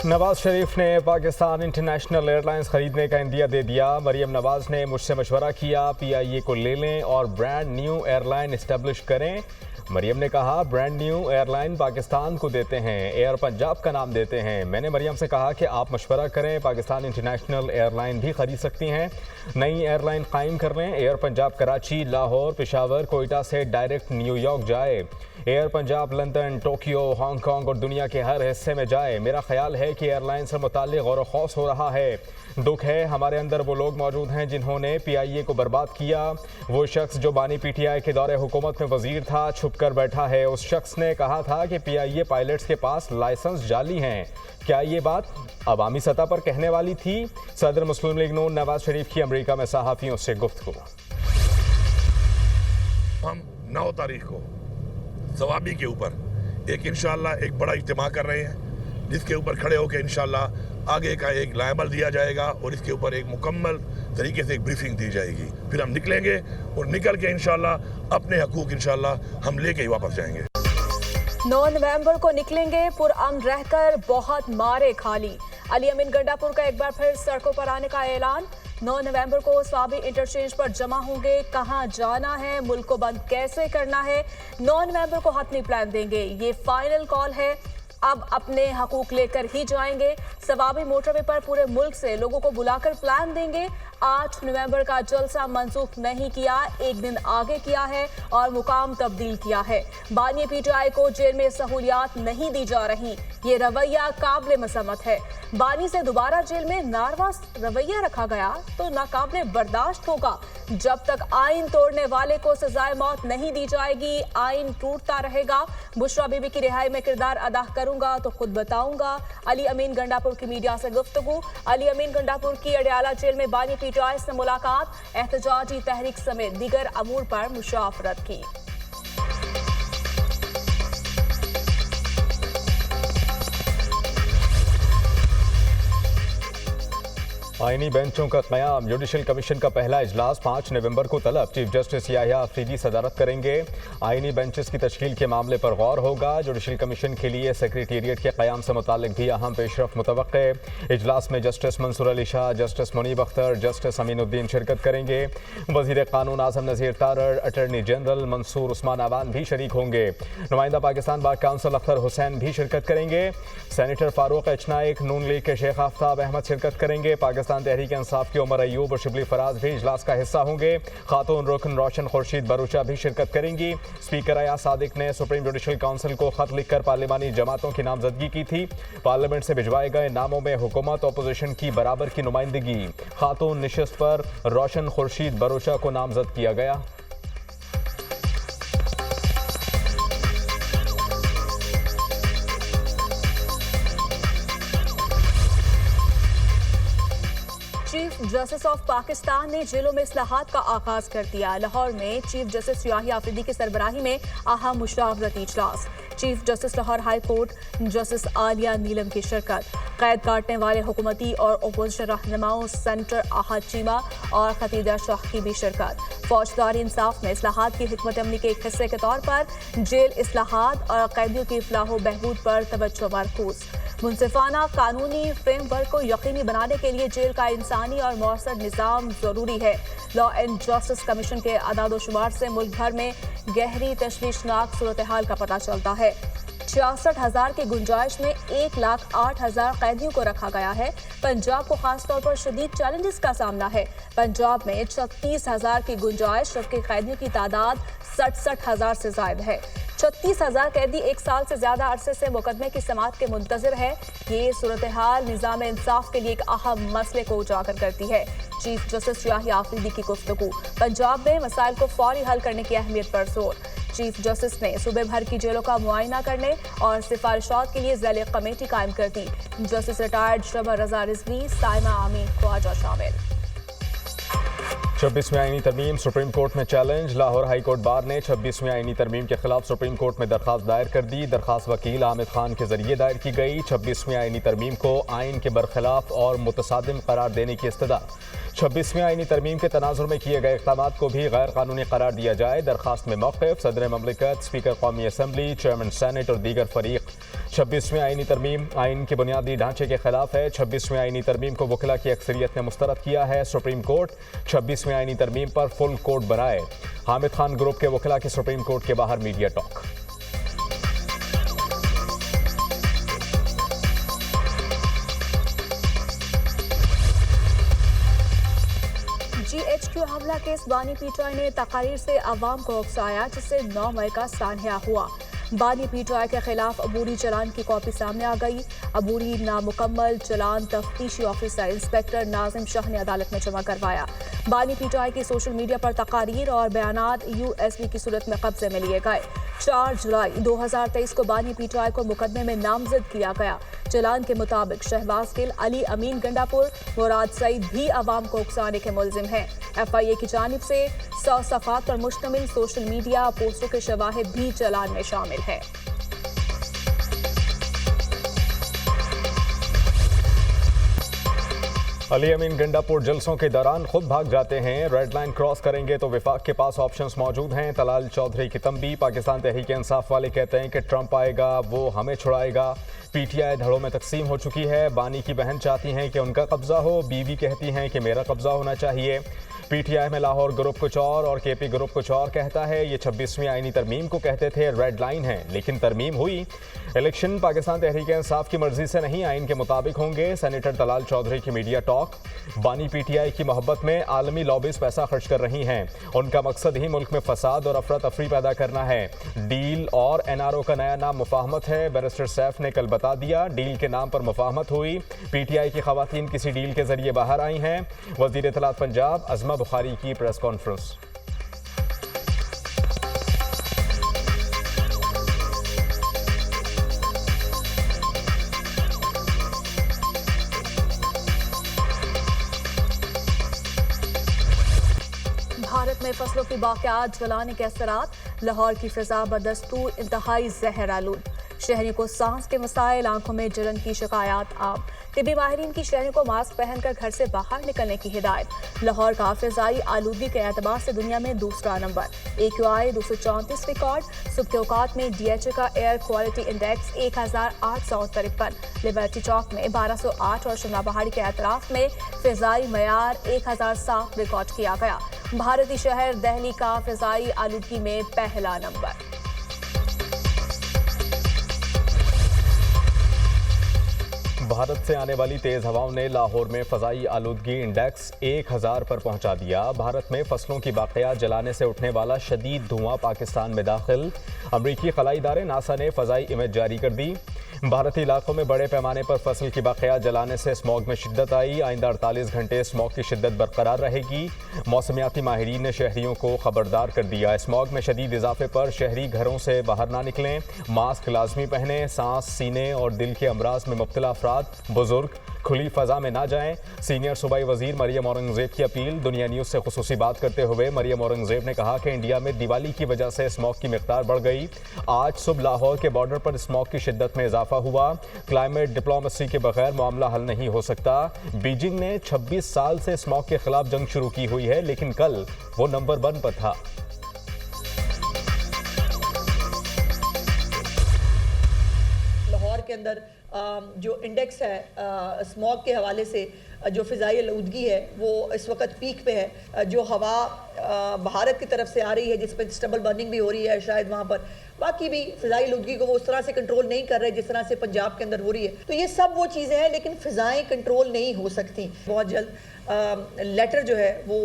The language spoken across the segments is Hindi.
नवाज शरीफ ने पाकिस्तान इंटरनेशनल एयरलाइंस खरीदने का इंदिया दे दिया। मरियम नवाज ने मुझसे मशवरा किया, पीआईए को ले लें और ब्रांड न्यू एयरलाइन इस्टेब्लिश करें। मरियम ने कहा, ब्रांड न्यू एयरलाइन पाकिस्तान को देते हैं, एयर पंजाब का नाम देते हैं। मैंने मरियम से कहा कि आप मशवरा करें, पाकिस्तान इंटरनेशनल एयरलाइन भी खरीद सकती हैं। नई एयरलाइन कायम कर लें, एयर पंजाब कराची, लाहौर, पेशावर, कोयटा से डायरेक्ट न्यूयॉर्क जाए। Air Punjab London, Tokyo, Hong Kong और दुनिया के हर हिस्से में जाए। मेरा ख्याल है कि एयरलाइन से मुताल्लिक गौर खौस हो रहा है। दुख है हमारे अंदर वो लोग मौजूद हैं जिन्होंने पीआईए को बर्बाद किया। वो शख्स जो बानी पीटीआई के दौरे हुकूमत में वजीर था छुप कर बैठा है। उस शख्स ने कहा था कि पीआईए पायलट्स के पास लाइसेंस जाली हैं। क्या ये बात अवामी सतह पर कहने वाली थी? सदर मुस्लिम लीग नून नवाज शरीफ की अमेरिका में सहाफ़ियों से गुफ्तगू। हम 9 तारीख को सवाबी के ऊपर एक इंशाल्लाह एक बड़ा इज्तिमा कर रहे हैं, जिसके ऊपर खड़े होकर इंशाल्लाह आगे का एक लायबल दिया जाएगा और इसके ऊपर एक मुकम्मल तरीके से एक ब्रीफिंग दी जाएगी। फिर हम निकलेंगे और निकल के इंशाल्लाह अपने हकूक इंशाल्लाह हम लेके ही वापस जाएंगे। 9 नवंबर को निकलेंगे, पुरअमन रहकर बहुत मारे खाली। अली अमीन गंडापुर का एक बार फिर सड़कों पर आने का ऐलान। 9 नवंबर को स्वाबी इंटरचेंज पर जमा होंगे। कहां जाना है, मुल्क को बंद कैसे करना है, 9 नवंबर को हतमी प्लान देंगे। ये फाइनल कॉल है, अब अपने हकूक लेकर ही जाएंगे। सवाबी मोटरवे पर पूरे मुल्क से लोगों को बुलाकर प्लान देंगे। 8 नवंबर का जलसा मंसूख नहीं किया, एक दिन आगे किया है और मुकाम तब्दील किया है। बानी पीटीआई को जेल में सहूलियात नहीं दी जा रही, ये रवैया काबिल मसम्मत है। बानी से दोबारा जेल में नारवा रवैया रखा गया तो नाकाबिल बर्दाश्त होगा। जब तक आइन तोड़ने वाले को सजाए मौत नहीं दी जाएगी, आइन टूटता रहेगा। बुशरा बीबी की रिहाई में किरदार अदा करूंगा तो खुद बताऊंगा। अली अमीन गंडापुर की मीडिया से गुफ्तगू। अली अमीन गंडापुर की अडयाला जेल में बानी पीटीआई से मुलाकात, एहतजाजी तहरीक समेत दीगर अमूर पर मुशावरत की। आईनी बेंचों का क़याम, जुडिशल कमीशन का पहला इजलास 5 नवंबर को तलब। चीफ जस्टिस याहिया अफरीदी सदारत करेंगे। आईनी बेंचेस की तश्कील के मामले पर गौर होगा। जुडिशल कमीशन के लिए सेक्रेटेरिएट के क़याम से मुतालिक भी अहम पेशरफ मुतवक्के। इजलास में justice Mansoor Ali Shah, justice Muneeb Akhtar, justice Aminuddin शिरकत करेंगे। वज़ीर कानून आज़म नज़ीर तारड़, अटर्नी जनरल मंसूर उस्मान अवान भी शरीक होंगे। नुमाइंदा पाकिस्तान बार काउंसिल अख्तर हुसैन भी शिरकत करेंगे। सेनेटर फारूक एचनाइक, नून लीग के शेख आफ्ताब अहमद शिरकत करेंगे। पाकिस्तान तहरीक इंसाफ के उमर अयूब और शिबली फराज भी इजलास का हिस्सा होंगे। खातून रुकन रोशन खुर्शीद बरूचा भी शिरकत करेंगी। स्पीकर अयाज सादिक ने सुप्रीम जुडिशल काउंसिल को खत लिखकर पार्लिमानी जमातों की नामजदगी की थी। पार्लियामेंट से भिजवाए गए नामों में हुकूमत अपोजिशन की बराबर की नुमाइंदगी। खातून नशिस्त पर रोशन खुर्शीद बरूचा को नामजद किया गया। चीफ जस्टिस ऑफ पाकिस्तान ने जेलों में इस्लाहात का आगाज कर दिया। लाहौर में चीफ जस्टिस याहिया अफरीदी की सरबराही में अहम मुशावरती इजलास। Chief justice Lahore high court justice Aliya Neelam की शिरकत। कैद काटने वाले हुकूमती और अपोजिशन रहनुमाओं सेनेटर आहद चीमा और खतीजा शाह की भी शिरकत। फौजदारी इंसाफ में इस्लाहात की हिकमत अमली के एक हिस्से के तौर पर जेल इस्लाहात और कैदियों की फलाह बहबूद पर तवज्जो मरकूज। मुनसिफाना कानूनी फ्रेमवर्क को यकीनी बनाने के लिए जेल का इंसानी और मौसर निज़ाम जरूरी है। लॉ एंड जस्टिस कमीशन के अदाद-ओ-शुमार से मुल्क भर में गहरी तशवीशनाक सूरत हाल का पता चलता है। 66,000 की गुंजाइश में 1,08,000 कैदियों को रखा गया है। पंजाब को खासतौर पर शदीद चैलेंजेस का सामना है। पंजाब में 36,000 की गुंजाइश, जबकि कैदियों की तादाद 67,000 से ज्यादा है। 36,000 कैदी एक साल से ज्यादा अरसे से मुकदमे की समाअत के मुंतजर है। ये सूरत हाल निज़ाम इंसाफ के लिए एक अहम मसले को उजागर करती है। चीफ जस्टिस याहिया अफरीदी की गुफ्तगू। पंजाब में मसाइल को फौरी हल करने की अहमियत पर जोर। चीफ जस्टिस ने सूबे भर की जेलों का मुआयना करने और सिफारिशात के लिए ज़ैले कमेटी कायम कर दी। जस्टिस रिटायर्ड शबा रजा रिजवी, साइमा आमीन ख्वाजा शामिल। 26वीं आईनी तरमीम सुप्रीम कोर्ट में challenge. Lahore high court bar ने 26वीं आईनी तरमीम के खिलाफ सुप्रीम कोर्ट में दरखास्त दायर कर दी। दरखास्त वकील आमिद खान के जरिए दायर की गई। 26वीं आईनी तरमीम को आइन के बरखिलाफ और मुतसादिम करार देने की इस्तदा। 26वीं आईनी तरमीम के तनाजुर में किए गए इक़दामात को भी गैर कानूनी करार दिया जाए। दरखास्त में मौक़िफ़ सदर ममलिकत, स्पीकर कौमी असम्बली, चेयरमैन सेनेट और दीगर फरीक। 26वीं आईनी तरमीम आइन के बुनियादी ढांचे के खिलाफ है। 26वीं आईनी तरमीम को वकीला की अक्सरियत ने मुस्तरद किया है। सुप्रीम कोर्ट 26वीं आईनी तरमीम पर फुल कोर्ट बनाए। हामिद खान ग्रुप के वकीला की सुप्रीम कोर्ट के बाहर मीडिया टॉक। GHQ हमला केस बानी पीटीआई ने तकारीर से अवाम को उकसाया, जिससे 9 मई का सान्या हुआ। बानी पीटीआई के खिलाफ अबूरी चलान की कॉपी सामने आ गई। अबूरी नामुकम्मल चलान तफ्तीशी ऑफिसर इंस्पेक्टर नाजिम शाह ने अदालत में जमा करवाया। बानी पीटीआई की सोशल मीडिया पर तकारीर और बयानात USB की सूरत में कब्जे में लिए गए। 4 जुलाई 2023 को बानी पीटीआई को मुकदमे में नामजद किया गया। चलान के मुताबिक शहबाज गिल, अली अमीन गंडापुर, मुराद सईद भी अवाम को उकसाने के मुल्जिम हैं। FIA की जानिब से 100 सफ़ात पर मुश्तमिल सोशल मीडिया पोस्टों के शवाहिद भी चलान में शामिल है। अली अमीन गंडापुर जलसों के दौरान खुद भाग जाते हैं। रेड लाइन क्रॉस करेंगे तो विफाक के पास ऑप्शंस मौजूद हैं। तलाल चौधरी की तंबी, पाकिस्तान तहरीक इंसाफ वाले कहते हैं कि ट्रंप आएगा, वो हमें छुड़ाएगा। PTI धड़ों में तकसीम हो चुकी है। बानी की बहन चाहती हैं कि उनका कब्जा हो, बीवी कहती हैं कि मेरा कब्जा होना चाहिए। PTI में लाहौर ग्रुप कुछ और KP ग्रुप कुछ और कहता है। ये 26वीं आईनी तरमीम को कहते थे रेड लाइन है, लेकिन तरमीम हुई। इलेक्शन पाकिस्तान तहरीक इंसाफ की मर्जी से नहीं, आइन के मुताबिक होंगे। सेनेटर तलाल चौधरी की मीडिया टॉक। बानी PTI की मोहब्बत में आलमी लॉबीज पैसा खर्च कर रही हैं। उनका मकसद ही मुल्क में फसाद और अफरा तफरी पैदा करना है। डील और NRO का नया नाम मुफाहमत है। बैरिस्टर सैफ ने कल बता दिया, डील के नाम पर मुफाहमत हुई। PTI की खवातीन किसी डील के जरिए बाहर आई हैं। वजीर इत्तलात पंजाब अज़मा बुखारी की प्रेस कॉन्फ्रेंस। भारत में फसलों की बाक़ियात जलाने के असरात। लाहौर की फिजा बदस्तूर इंतहाई जहर आलूद। शहरी को सांस के मसाइल, आंखों में जलन की शिकायत आम। तिबी माहिरीन की शहरी को मास्क पहनकर घर से बाहर निकलने की हिदायत। लाहौर का फिजाई आलूदगी के एतबार से दुनिया में दूसरा नंबर। AQI 234 record. सुबह के औकात में DHA का एयर क्वालिटी इंडेक्स 1853। लिबर्टी चौक में 1208 और शिमला पहाड़ी के एतराफ में फिजाई मयार 1007 रिकॉर्ड किया गया। भारतीय शहर दिल्ली का फिजाई आलूदगी में पहला नंबर। भारत से आने वाली तेज हवाओं ने लाहौर में फ़ज़ाई आलूदगी इंडेक्स 1000 पर पहुंचा दिया। भारत में फसलों की बाक़ियात जलाने से उठने वाला शदीद धुआं पाकिस्तान में दाखिल। अमरीकी खलाई इदारे नासा ने फ़ज़ाई इमेज जारी कर दी। भारतीय इलाकों में बड़े पैमाने पर फसल की बाक़ियात जलाने से स्मॉग में शिद्दत आई। आइंदा 48 घंटे स्मॉग की शिद्दत बरकरार रहेगी। मौसमियाती माहिरीन ने शहरियों को खबरदार कर दिया। स्मॉग में शदीद इजाफे पर शहरी घरों से बाहर ना निकलें। मास्क लाजमी पहने। सांस, सीने और दिल के अमराज में मुब्तला अफराद, बुजुर्ग खुली फजा में ना जाएं। सीनियर सूबाई वजीर मरियम औरंगजेब की अपील। दुनिया न्यूज़ से खुसूसी बात करते हुए मरियम औरंगजेब ने कहा कि इंडिया में दिवाली की वजह से स्मॉग की मिकदार बढ़ गई। आज सुबह लाहौर के बॉर्डर पर स्मॉग की शिद्दत में इजाफा हुआ। क्लाइमेट डिप्लोमेसी के बगैर मामला हल नहीं हो सकता। बीजिंग ने 26 साल से स्मॉग के खिलाफ जंग शुरू की हुई है, लेकिन कल वो नंबर 1 पर था। लाहौर के अंदर जो इंडेक्स है स्मॉग के हवाले से, जो फ़िज़ाई आलूदगी है वो इस वक्त पीक पे है। जो हवा भारत की तरफ से आ रही है, जिस पर स्टबल बर्निंग भी हो रही है शायद वहाँ पर, बाकी भी फ़िज़ाई आलूदगी को वो उस तरह से कंट्रोल नहीं कर रहे जिस तरह से पंजाब के अंदर हो रही है। तो ये सब वो चीज़ें हैं, लेकिन फ़िज़ाएँ कंट्रोल नहीं हो सकती। बहुत जल्द लेटर जो है वो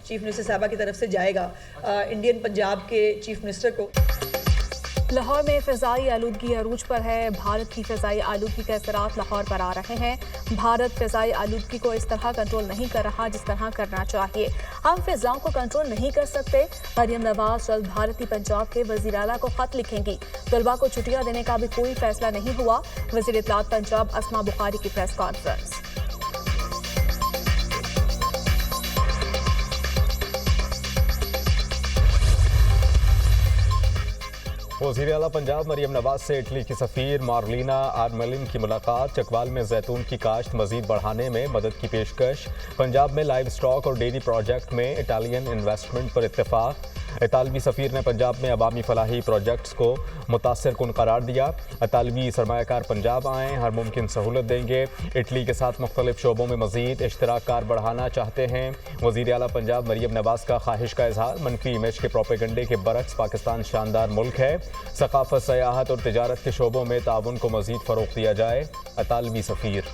चीफ मिनिस्टर साहबा की तरफ से जाएगा इंडियन पंजाब के चीफ मिनिस्टर को। लाहौर में फ़िज़ाई आलूदगी अरूज पर है। भारत की फ़िज़ाई आलूदगी के असरात लाहौर पर आ रहे हैं। भारत फ़िज़ाई आलूदगी को इस तरह कंट्रोल नहीं कर रहा जिस तरह करना चाहिए। हम फ़िज़ाओं को कंट्रोल नहीं कर सकते। मरियम नवाज जल्द भारतीय पंजाब के वज़ीर आला को ख़त लिखेंगी। तलबा को छुट्टियां देने का भी कोई फैसला नहीं हुआ। वज़ीर इत्तलात पंजाब अज़मा बुखारी की प्रेस कॉन्फ्रेंस। वज़ीर आला पंजाब मरियम नवाज से इटली की सफ़ीर मार्लिना आर्मेलिन की मुलाकात। चकवाल में जैतून की काश्त मज़ीद बढ़ाने में मदद की पेशकश। पंजाब में लाइव स्टॉक और डेयरी प्रोजेक्ट में इटालियन इन्वेस्टमेंट पर इत्तेफाक। इतालवी सफ़ीर ने पंजाब में अवामी फलाही प्रोजेक्ट्स को मुतासर कुन करार दिया। इतालवी सरमायाकार पंजाब आएँ, हर मुमकिन सहूलत देंगे। इटली के साथ मुख्तलिफ शोबों में मज़ीद इश्तराकार बढ़ाना चाहते हैं। वज़ीर आला पंजाब मरियम नवाज का ख्वाहिश का इजहार। मनफी इमेज के प्रोपेगंडे के बरक्स पाकिस्तान शानदार मुल्क है। सकाफत, सयाहत और तिजारत के शोबों में ताउन को मज़ीद फ़रोग़ दिया जाए। इतालवी सफ़ीर।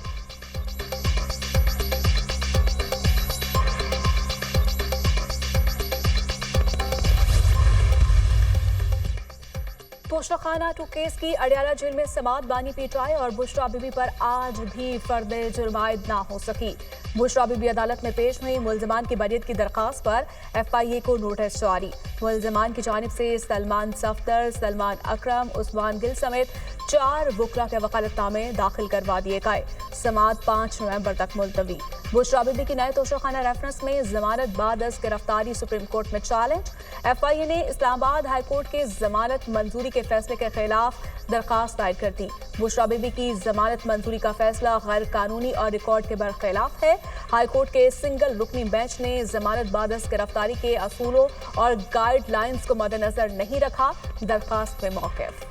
बुशरा खाना 2 केस की अडियाला जेल में समात बानी पीटाई और बुशरा बीबी पर आज भी फर्द जुर्मायद ना हो सकी। बुशरा बीबी अदालत में पेश हुई। मुल्ज़िमान की बरीयत की दरख्वास्त पर FIA को नोटिस जारी। मुल्ज़िमान की जानिब से सलमान सफदर, सलमान अकरम, उस्मान गिल समेत 4 वकला के वकालतनामे दाखिल करवा दिए गए। समात 5 नवंबर तक मुलतवी। बुशरा बीबी की नए तोशाखाना रेफरेंस में जमानत बाद अज गिरफ्तारी सुप्रीम कोर्ट में चैलेंज। FIA ने इस्लामाबाद हाई कोर्ट के जमानत मंजूरी के फैसले के खिलाफ दरखास्त दायर कर दी। बुशरा बीबी की जमानत मंजूरी का फैसला गैर कानूनी और रिकॉर्ड के बरखिलाफ है। हाई कोर्ट के सिंगल रुकनी बेंच ने जमानत बाद अज गिरफ्तारी के असूलों और गाइडलाइंस को मद्देनजर नहीं रखा। दरखास्त में मौक़िफ़।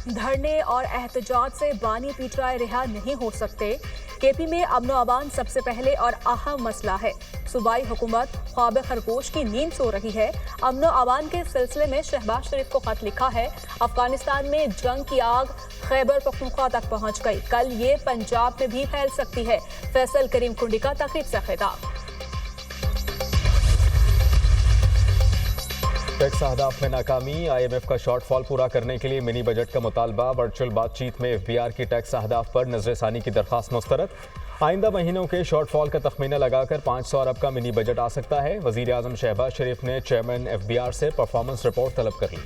धरने और एहतजाज से बानी पीटराए रिहा नहीं हो सकते। KP में अमनो अमान सबसे पहले और अहम मसला है। सूबाई हुकूमत ख्वाब खरगोश की नींद सो रही है। अमनो अमान के सिलसिले में शहबाज शरीफ को खत लिखा है। अफगानिस्तान में जंग की आग खैबर पख्तूनख्वा तक पहुंच गई। कल ये पंजाब में भी फैल सकती है। फैसल करीम कुंडी का तकरीब से खिताब। टैक्स अहदाफ में नाकामी। IMF का शॉर्टफॉल पूरा करने के लिए मिनी बजट का मुतालबा। वर्चुअल बातचीत में FBR की टैक्स अहदाफ पर नजरसानी की दरख्वास्त मुस्तरद। आइंदा महीनों के शॉर्टफॉल का तखमीना लगाकर 500 अरब का मिनी बजट आ सकता है। वज़ीर आज़म शहबाज शरीफ ने चेयरमैन FBR से परफॉर्मेंस रिपोर्ट तलब कर ली।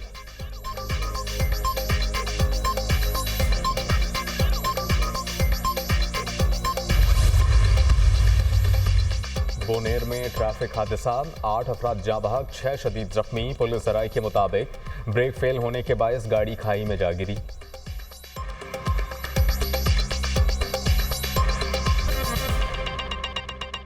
बोनेर में ट्रैफिक हादसा, 8 अफराद जाँ बहक, 6 शदीद जख्मी। पुलिस ज़राए के मुताबिक ब्रेक फेल होने के बायस गाड़ी खाई में जा गिरी।